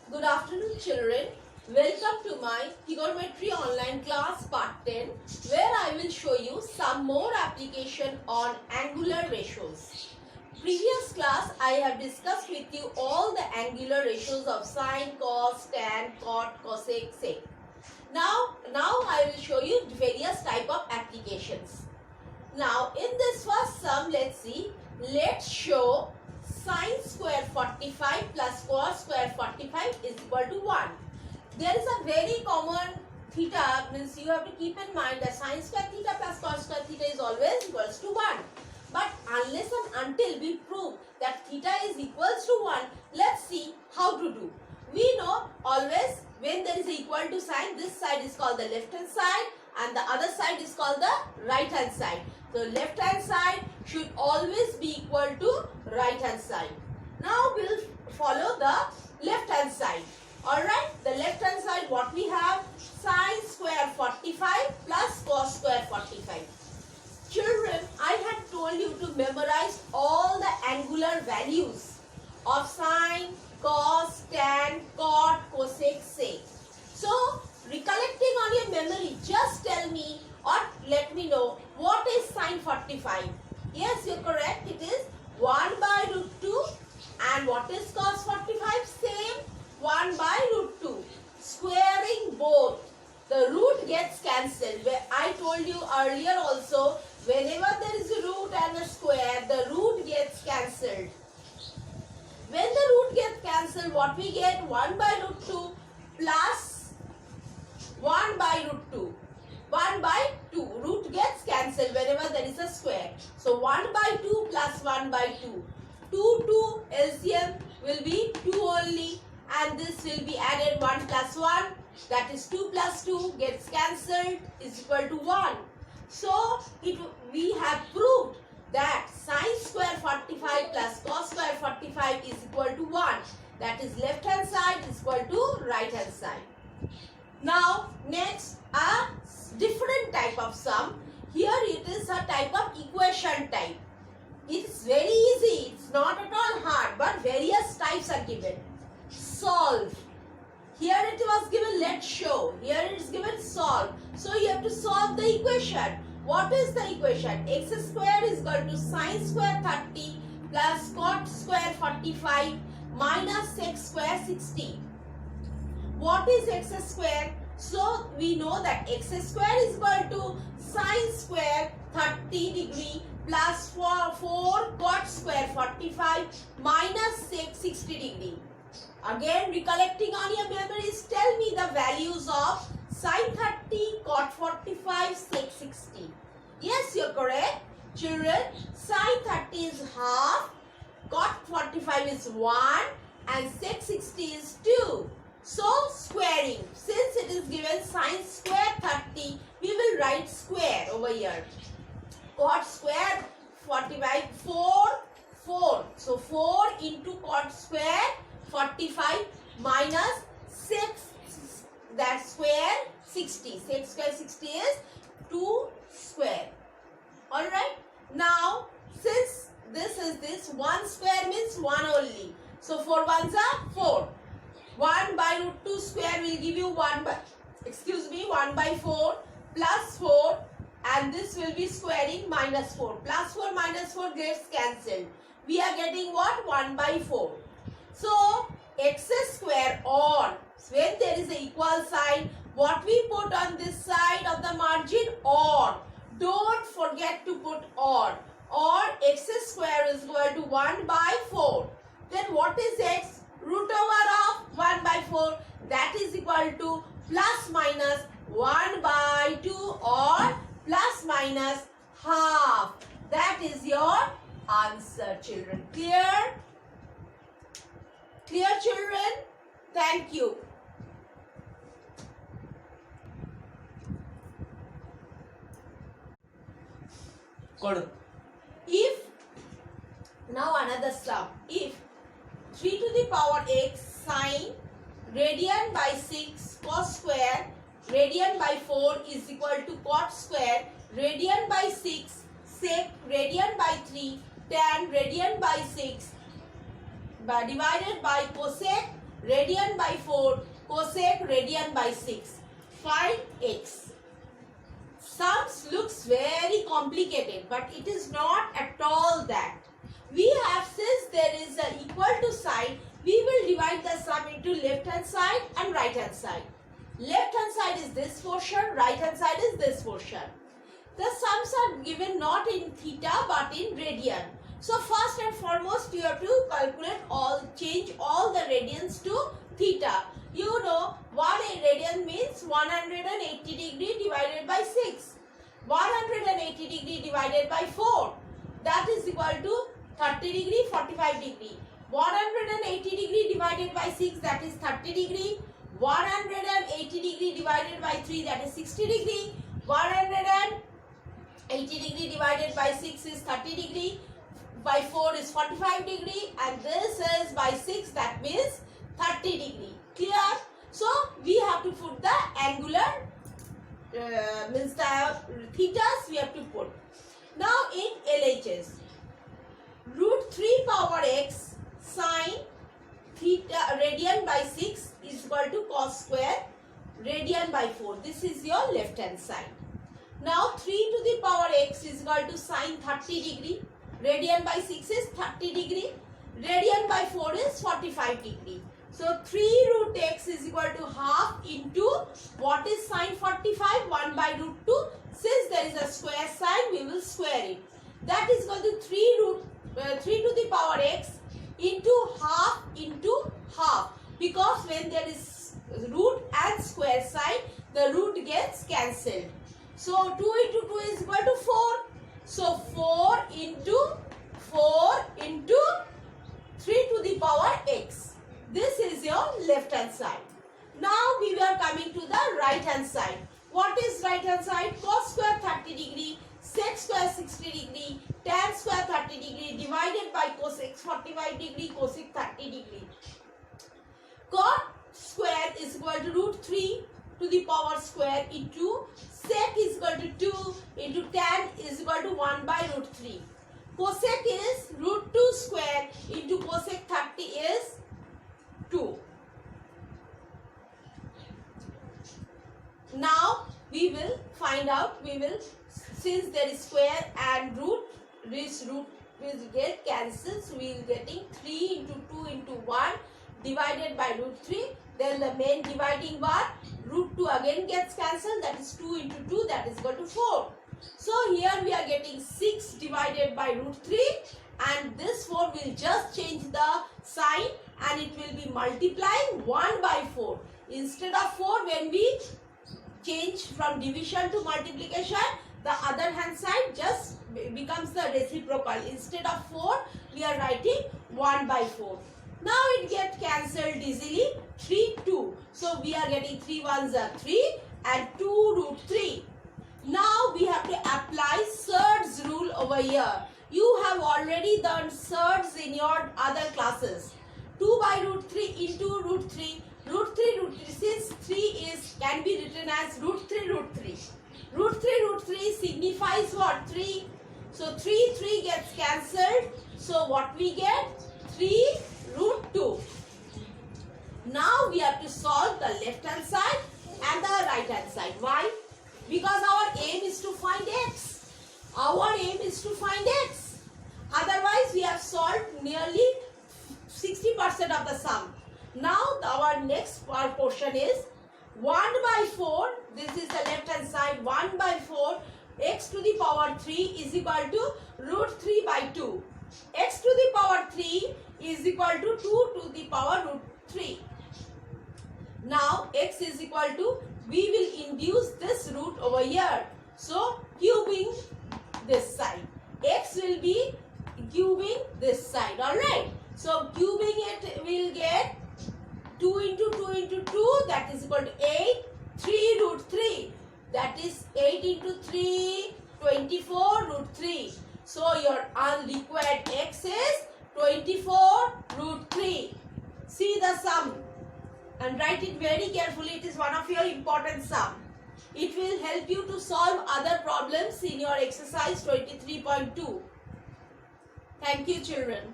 Good afternoon, children. Welcome to my trigonometry online class part 10, where I will show you some more application on angular ratios. Previous class I have discussed with you all the angular ratios of sine, cos, tan, cot, cosec, sec. Now I will show you various type of applications. Now in this first sum, let's see. Let's show sine square 45 plus cos square 45 is equal to 1. There is a very common theta, means you have to keep in mind that sine square theta plus cos square theta is always equals to 1. But unless and until we prove that theta is equals to 1, let's see how to do. We know always when there is a equal to sign, this side is called the left hand side and the other side is called the right hand side. So left hand side should always be equal to right hand side. Now we'll follow the left hand side. Alright, the left hand side what we have? Sine square 45 plus cos square 45. Children, I had told you to memorize all the angular values of sine, cos, tan, cot, cosec, sec. So, recollecting on your memory, just tell me or let me know what is sine 45. Yes, you're correct. It is 1 by root 2. And what is cos 45? Same. 1 by root 2. Squaring both. The root gets cancelled. I told you earlier also, whenever there is a root and a square, the root gets cancelled. When the root gets cancelled, what we get? 1 by root 2 plus 1 by root 2. 1 by 2. Root gets cancelled whenever there is a square. So 1 by 2 plus 1 by 2. 2 LCM will be 2 only, and this will be added 1 plus 1. That is 2 plus 2 gets cancelled is equal to 1. So we have proved that sine square 45 plus cos square 45 is equal to 1. That is left hand side is equal to right hand side. Now next, a different type of sum. Here it is a type of equation type. It's very easy. It's not at all hard, but various types are given. Solve. Here it was given let's show. Here it is given solve. So you have to solve the equation. What is the equation? X square is equal to sine square 30 plus cot square 45 minus x square 60. What is x square? So we know that x square is equal to sine square 30 degree plus 4 cot square 45 minus 60 degree. Again, recollecting on your memories, tell me the values of sine 30, cot 45, sec 60. Yes, you're correct. Children, sine 30 is half, cot 45 is 1 and sec 60 is 2. So, squaring. Since it is given sine square 30, we will write square over here. Cot square 45, 4. So, 4 into cot square 45 minus 6, that square 60. Sec square 60 is 2 square. Alright. Now, since this is this, 1 square means 1 only. So, 4 ones are 4. 1 by root 2 square will give you 1 by 4 plus 4, and this will be squaring minus 4. Plus 4 minus 4 gets cancelled. We are getting what? 1 by 4. So, x square on, when there is an equal sign, what we put on this side of the margin? On. Don't forget to put on. Or x square is equal to 1 by 4. Then what is x? Root over of 1 by 4. That is equal to plus minus 1 by 2 or plus minus half. That is your answer, children. Clear? Clear, children? Thank you. Good. If, now another sum. If 3 to the power x sine radian by 6 cos square radian by 4 is equal to cot square radian by 6 sec radian by 3 tan radian by 6 divided by cosec radian by 4, cosec radian by 6. Find x. Sums looks very complicated, but it is not at all that. We have, since there is an equal to sign, we will divide the sum into left hand side and right hand side. Left hand side is this portion, right hand side is this portion. The sums are given not in theta but in radian. So first and foremost you have to calculate change all the radians to theta. You know 1 radian means 180 degree divided by 6. 180 degree divided by 4. That is equal to 30 degree, 45 degree. 180 degree divided by 6, that is 30 degree. 180 degree divided by 3, that is 60 degree. 180 degree divided by 6 is 30 degree. By 4 is 45 degree. And this is by 6, that means 30 degree. Clear? So we have to put the angular means the thetas we have to put. Now in LHS, root 3 power x sine theta radian by 6 is equal to cos square radian by 4. This is your left hand side. Now 3 to the power x is equal to sine 30 degree. Radian by 6 is 30 degree. Radian by 4 is 45 degree. So 3 root x is equal to half into what is sine 45? 1 by root 2. Since there is a square sign, we will square it. That is equal to 3 to the power x into half, because when there is root and square sign, the root gets cancelled. So 2 into 2 is equal to 4. So 4 into 3 to the power x. This is your left hand side. Now we were coming to the right hand side. What is right hand side? Cos square 30 degree, sec square 60 degree, tan square 30 degree divided by cosec 45 degree, cosec 30 degree. Cot square is equal to root 3 to the power square into sec is equal to 2 into tan is equal to 1 by root 3. Cosec is root 2 square into cosec 30 is 2. Now we will find out, since there is square and root, this root will get cancelled. So we will getting 3 into 2 into 1 divided by root 3. Then the main dividing bar, root 2 again gets cancelled. That is 2 into 2, that is equal to 4. So here we are getting 6 divided by root 3. And this 4 will just change the sign and it will be multiplying 1 by 4. Instead of 4, when we change from division to multiplication, the other hand side just becomes the reciprocal. Instead of 4, we are writing 1 by 4. Now it gets cancelled easily. 3, 2. So we are getting 3 ones are 3 and 2 root 3. Now we have to apply surds rule over here. You have already done surds in your other classes. 2 by root 3 into root 3. Root 3, since 3 can be written as root 3, root 3. Root 3 signifies what? 3. So 3 gets cancelled. So what we get? 3 root 2. Now we have to solve the left hand side and the right hand side. Why? Because our aim is to find x. Our aim is to find x. Otherwise we have solved nearly 60% of the sum. Now our next portion is 1 by 4. This is the left hand side. 1 by 4 x to the power 3 is equal to root 3 by 2. X to the power 3 is equal to 2 to the power root 3. Now x is equal to, we will induce this root over here. So cubing this side. X will be cubing this side. Alright. So cubing it will get 2 into 2 into 2, that is equal to 8. 3 root 3, that is 8 into 3, 24 root 3. So your unrequired x is 24 root 3. See the sum and write it very carefully. It is one of your important sum. It will help you to solve other problems in your exercise 23.2. Thank you, children.